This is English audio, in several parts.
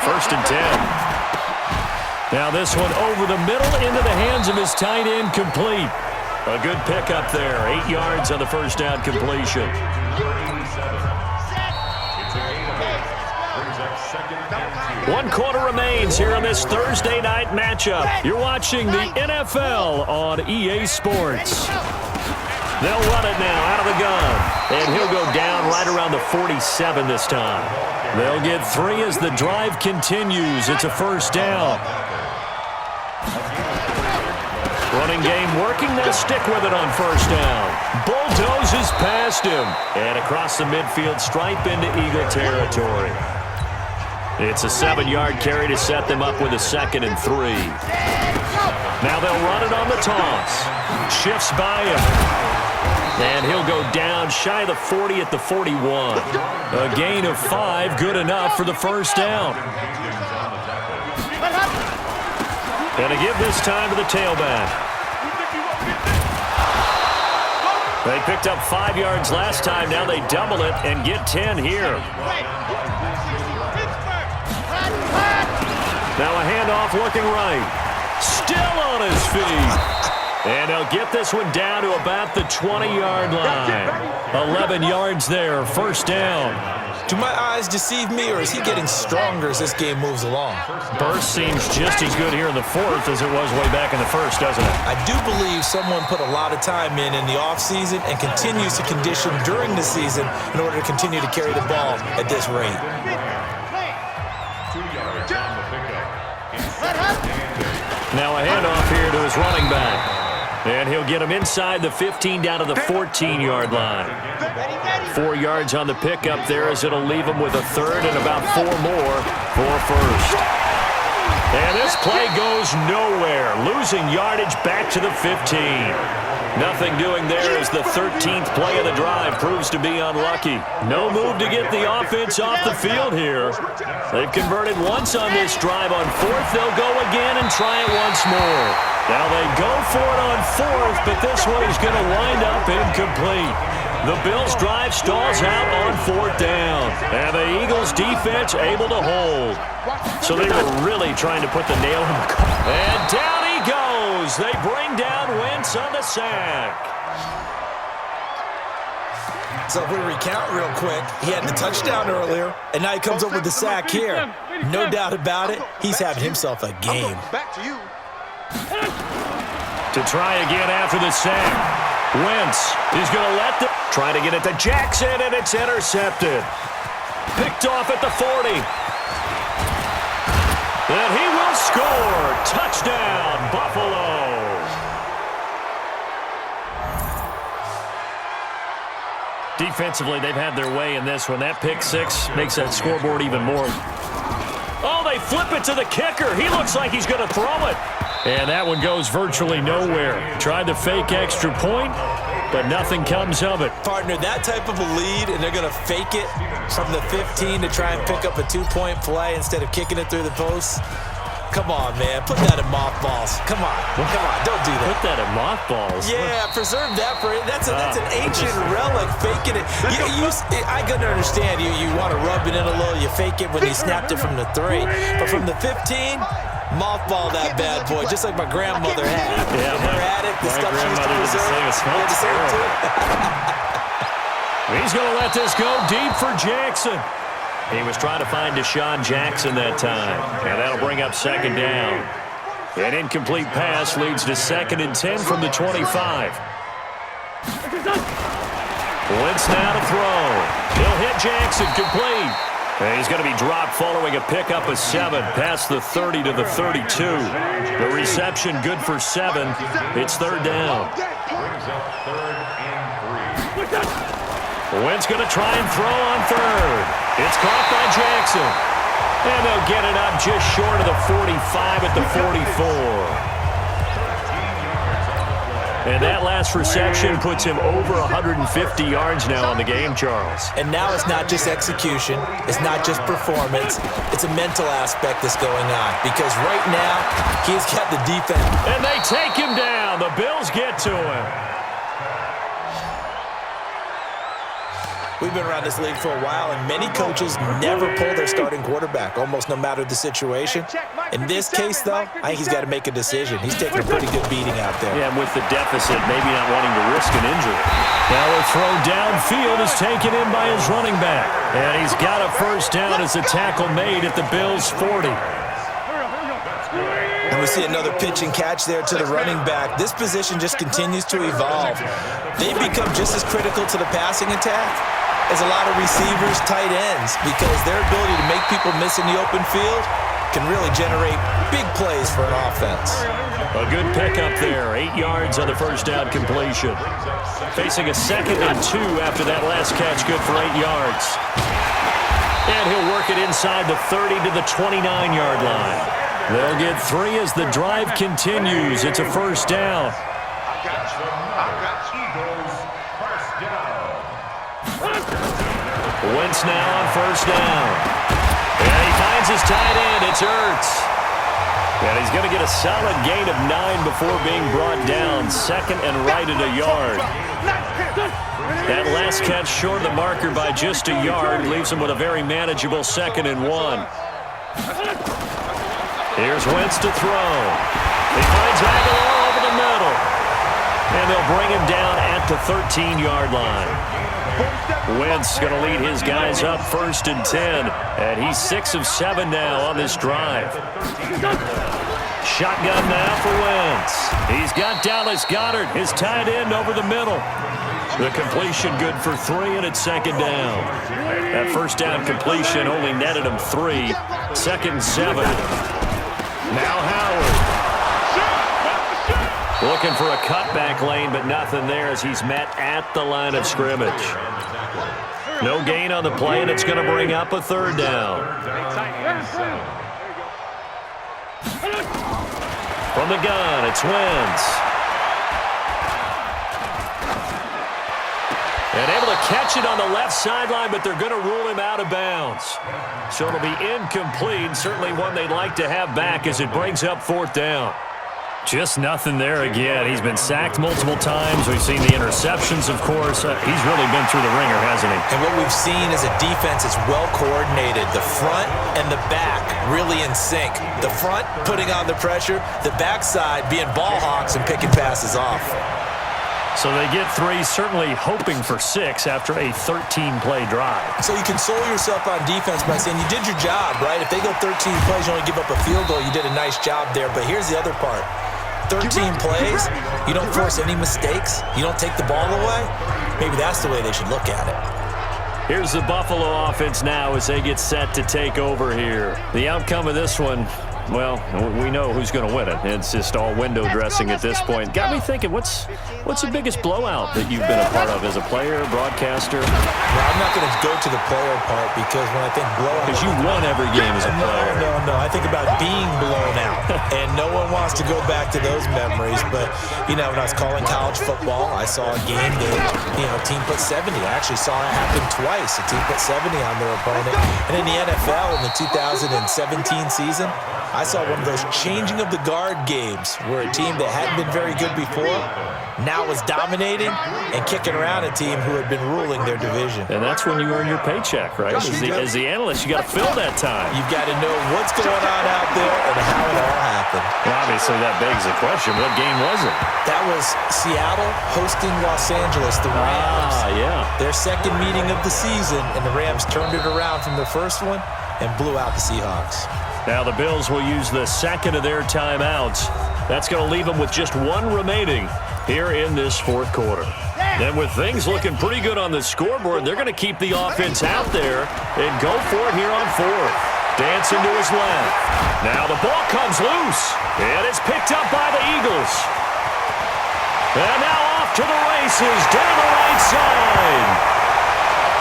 First and 10. Now this one over the middle into the hands of his tight end, complete. A good pickup there. 8 yards on the first down completion. 1 quarter remains here on this Thursday night matchup. You're watching the NFL on EA Sports. They'll run it now out of the gun. And he'll go down right around the 47 this time. They'll get 3 as the drive continues. It's a first down. Running game working. They'll stick with it on first down. Bulldozes past him. And across the midfield stripe into Eagle territory. It's a 7-yard carry to set them up with a 2nd and 3. Now they'll run it on the toss. Shifts by him. And he'll go down shy of the 40 at the 41. A gain of 5, good enough for the first down. And to give this time to the tailback. They picked up 5 yards last time. Now they double it and get 10 here. Now a handoff looking right. Still on his feet. And they'll get this one down to about the 20-yard line. 11 yards there, first down. Do my eyes deceive me, or is he getting stronger as this game moves along? Burst seems just as good here in the 4th as it was way back in the 1st, doesn't it? I do believe someone put a lot of time in the offseason and continues to condition during the season in order to continue to carry the ball at this rate. Now a handoff here to his running back. And he'll get him inside the 15 down to the 14-yard line. 4 yards on the pickup there as it'll leave him with a 3rd and about 4 more for first. And this play goes nowhere. Losing yardage back to the 15. Nothing doing there as the 13th play of the drive proves to be unlucky. No move to get the offense off the field here. They've converted once on this drive. On 4th, they'll go again and try it once more. Now they go for it on 4th, but this one is going to wind up incomplete. The Bills' drive stalls out on 4th down. And the Eagles' defense able to hold. So they were really trying to put the nail in the coffin. And down he goes. They bring down Wentz on the sack. So if we recount real quick, he had the touchdown earlier, and now he comes up with the sack here. No doubt about it, he's having himself a game. Back to you. To try again after the sack. Wentz is going to let them try to get it to Jackson, and it's intercepted. Picked off at the 40. And he will score. Touchdown, Buffalo. Defensively, they've had their way in this one. That pick 6 makes that scoreboard even more. Oh, they flip it to the kicker. He looks like he's going to throw it. And that one goes virtually nowhere. Tried the fake extra point, but nothing comes of it. Partner, that type of a lead, and they're going to fake it from the 15 to try and pick up a 2-point play instead of kicking it through the post. Come on, man. Put that in mothballs. Come on. Come on. Don't do that. Put that in mothballs? Yeah, preserve that for it. That's an ancient relic, faking it. I can understand you want to rub it in a little. You fake it when you snapped it from the 3. But from the 15, mothball that bad boy, just like my grandmother had. Yeah, her attic, the stuff she used to preserve. He's going to let this go deep for Jackson. He was trying to find Deshaun Jackson that time. And that'll bring up 2nd down. An incomplete pass leads to 2nd and 10 from the 25. Wentz now to throw. He'll hit Jackson, complete. And he's going to be dropped following a pickup of 7 past the 30 to the 32. The reception good for 7. It's 3rd down. Wentz going to try and throw on 3rd. It's caught by Jackson. And they'll get it up just short of the 45 at the 44. And that last reception puts him over 150 yards now on the game, Charles. And now it's not just execution. It's not just performance. It's a mental aspect that's going on. Because right now, he's got the defense. And they take him down. The Bills get to him. We've been around this league for a while, and many coaches never pull their starting quarterback, almost no matter the situation. In this case, though, I think he's got to make a decision. He's taking a pretty good beating out there. Yeah, and with the deficit, maybe not wanting to risk an injury. Now a throw downfield is taken in by his running back. And he's got a first down as a tackle made at the Bills' 40. And we see another pitch and catch there to the running back. This position just continues to evolve. They've become just as critical to the passing attack as a lot of receivers, tight ends, because their ability to make people miss in the open field can really generate big plays for an offense. A good pickup there, 8 yards on the first down completion. Facing a 2nd and 2 after that last catch, good for 8 yards. And he'll work it inside the 30 to the 29-yard line. They'll get 3 as the drive continues. It's a first down. Wentz now on first down. And he finds his tight end. It's Ertz. And he's going to get a solid gain of 9 before being brought down. 2nd and right at a yard. That last catch short of the marker by just a yard leaves him with a very manageable 2nd and 1. Here's Wentz to throw. He finds Aguilar over the middle. And they'll bring him down at the 13-yard line. Wentz going to lead his guys up 1st and 10. And he's 6 of 7 now on this drive. Shotgun now for Wentz. He's got Dallas Goedert, his tight end, over the middle. The completion good for 3, and it's 2nd down. That first down completion only netted him 3. 2nd and 7. Now Howard. Looking for a cutback lane, but nothing there as he's met at the line of scrimmage. No gain on the play, and it's going to bring up a 3rd down. From the gun, it's Wentz. And able to catch it on the left sideline, but they're going to rule him out of bounds. So it'll be incomplete, certainly one they'd like to have back as it brings up 4th down. Just nothing there again. He's been sacked multiple times. We've seen the interceptions, of course. He's really been through the ringer, hasn't he? And what we've seen is a defense that's well coordinated. The front and the back really in sync. The front putting on the pressure, the backside being ball hawks and picking passes off. So they get 3, certainly hoping for 6 after a 13-play drive. So you console yourself on defense by saying you did your job, right? If they go 13 plays, you only give up a field goal, you did a nice job there. But here's the other part. 13 plays, you don't force any mistakes, you don't take the ball away. Maybe that's the way they should look at it. Here's the Buffalo offense now as they get set to take over here. The outcome of this one, well, we know who's going to win it. It's just all window dressing at this point. Got me thinking, what's the biggest blowout that you've been a part of as a player, broadcaster? Well, I'm not going to go to the player part because when I think blowout... Because you won every game as a player. No. I think about being blown out. And no one wants to go back to those memories. But, you know, when I was calling college football, I saw a game that, you know, a team put 70. I actually saw it happen twice. A team put 70 on their opponent. And in the NFL in the 2017 season, I saw one of those changing of the guard games where a team that hadn't been very good before now was dominating and kicking around a team who had been ruling their division. And that's when you earn your paycheck, right? As the analyst, you got to fill that time. You've got to know what's going on out there and how it all happened. Well, obviously, that begs the question, what game was it? That was Seattle hosting Los Angeles, the Rams. Yeah. Their 2nd meeting of the season, and the Rams turned it around from their 1st one and blew out the Seahawks. Now the Bills will use the 2nd of their timeouts. That's going to leave them with just 1 remaining here in this 4th quarter. And with things looking pretty good on the scoreboard, they're going to keep the offense out there and go for it here on 4th. Dancing to his left. Now the ball comes loose, and it's picked up by the Eagles. And now off to the races down the right side.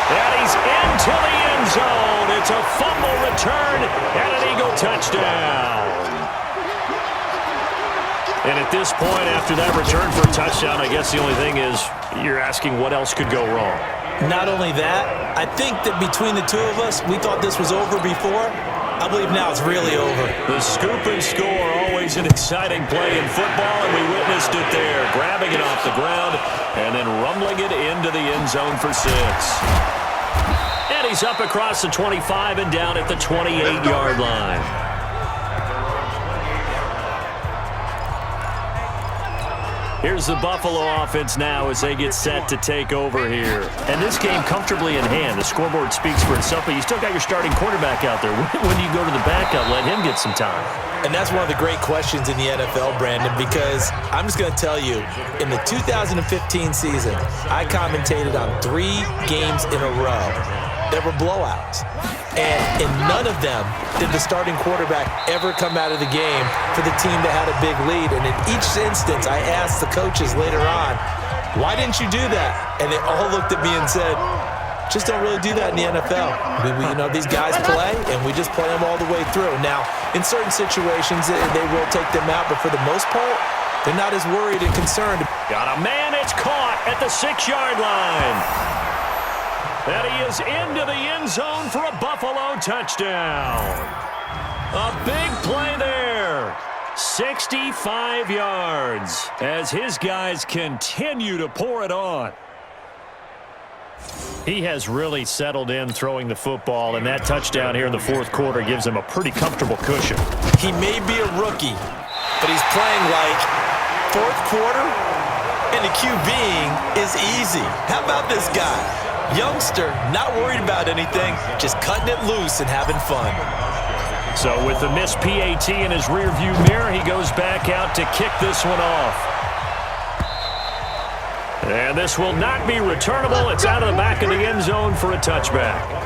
And he's into the end zone. It's a fumble return and an Eagle touchdown. And at this point, after that return for a touchdown, I guess the only thing is you're asking what else could go wrong. Not only that, I think that between the two of us, we thought this was over before. I believe now it's really over. The scoop and score, always an exciting play in football, and we witnessed it there, grabbing it off the ground and then rumbling it into the end zone for 6. And he's up across the 25 and down at the 28-yard line. Here's the Buffalo offense now as they get set to take over here. And this game comfortably in hand. The scoreboard speaks for itself, but you still got your starting quarterback out there. When you go to the backup, let him get some time. And that's one of the great questions in the NFL, Brandon, because I'm just going to tell you, in the 2015 season, I commentated on 3 games in a row that were blowouts. And in none of them did the starting quarterback ever come out of the game for the team that had a big lead. And in each instance, I asked the coaches later on, why didn't you do that? And they all looked at me and said, just don't really do that in the NFL. These guys play, and we just play them all the way through. Now, in certain situations, they will take them out, but for the most part, they're not as worried and concerned. Got a man, it's caught at the 6-yard line. And he is into the end zone for a Buffalo touchdown. A big play there. 65 yards as his guys continue to pour it on. He has really settled in throwing the football, and that touchdown here in the fourth quarter gives him a pretty comfortable cushion. He may be a rookie, but he's playing like fourth quarter, and the QBing is easy. How about this guy? Youngster, not worried about anything, just cutting it loose and having fun. So with the missed PAT in his rearview mirror, he goes back out to kick this one off. And this will not be returnable. It's out of the back of the end zone for a touchback.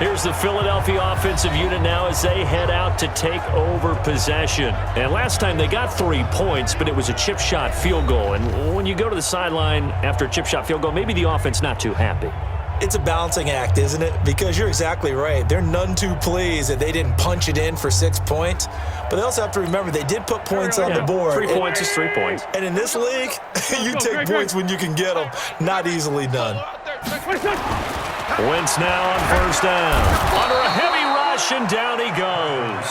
Here's the Philadelphia offensive unit now as they head out to take over possession. And last time they got 3 points, but it was a chip shot field goal. And when you go to the sideline after a chip shot field goal, maybe the offense not too happy. It's a balancing act, isn't it? Because you're exactly right. They're none too pleased that they didn't punch it in for 6 points. But they also have to remember they did put points on the board. 3 points is 3 points. And in this league, you take points when you can get them. Not easily done. Wentz now on first down. Under a heavy rush, and down he goes.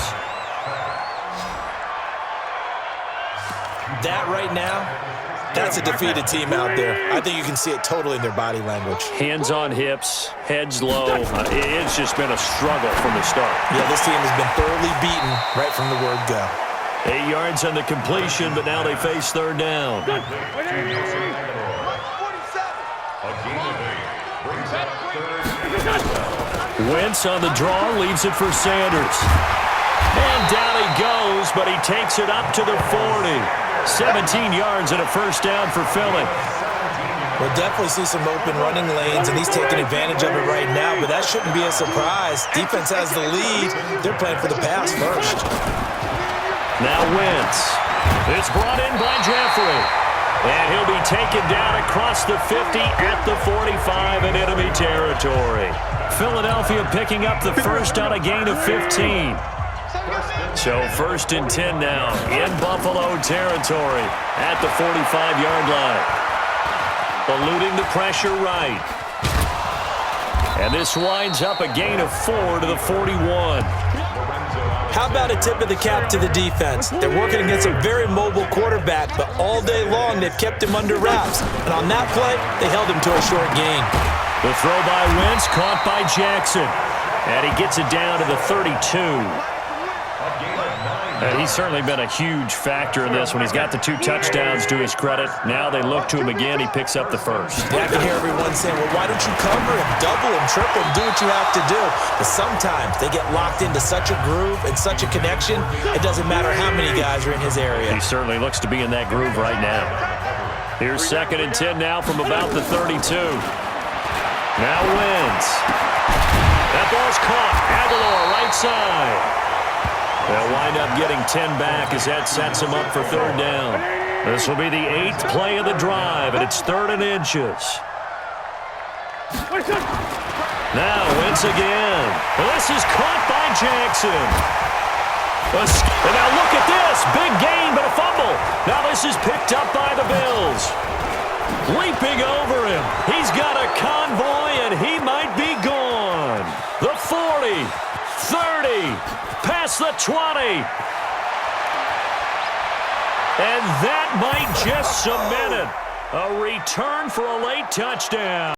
That right now, that's a defeated team out there. I think you can see it totally in their body language. Hands on hips, heads low. It's just been a struggle from the start. Yeah, this team has been thoroughly beaten right from the word go. 8 yards on the completion, but now they face third down. Wentz on the draw, leaves it for Sanders. And down he goes, but he takes it up to the 40. 17 yards and a first down for Philly. We'll definitely see some open running lanes, and he's taking advantage of it right now, but that shouldn't be a surprise. Defense has the lead. They're playing for the pass first. Now Wentz. It's brought in by Jeffrey. And he'll be taken down across the 50 at the 45 in enemy territory. Philadelphia picking up the first on a gain of 15. So first and 10 now in Buffalo territory at the 45-yard line. Eluding the pressure right. And this winds up a gain of 4 to the 41. How about a tip of the cap to the defense? They're working against a very mobile quarterback, but all day long they've kept him under wraps. And on that play, they held him to a short gain. The throw by Wentz, caught by Jackson. And he gets it down to the 32. And he's certainly been a huge factor in this when he's got the 2 touchdowns to his credit. Now they look to him again. He picks up the first. Yeah, I can hear everyone saying, well, why don't you cover him, double him, triple him, do what you have to do. But sometimes they get locked into such a groove and such a connection, it doesn't matter how many guys are in his area. He certainly looks to be in that groove right now. Here's second and 10 now from about the 32. Now Wentz. That ball's caught. Aguilar right side. They'll wind up getting 10 back as that sets him up for third down. This will be the 8th play of the drive, and it's 3rd and inches. Now Wentz again. Well, this is caught by Jackson. And now look at this. Big gain, but a fumble. Now this is picked up by the Bills. Leaping over him. He's got a convoy, and he might be gone. The 40, 30. Past the 20. And that might just cement it. A return for a late touchdown.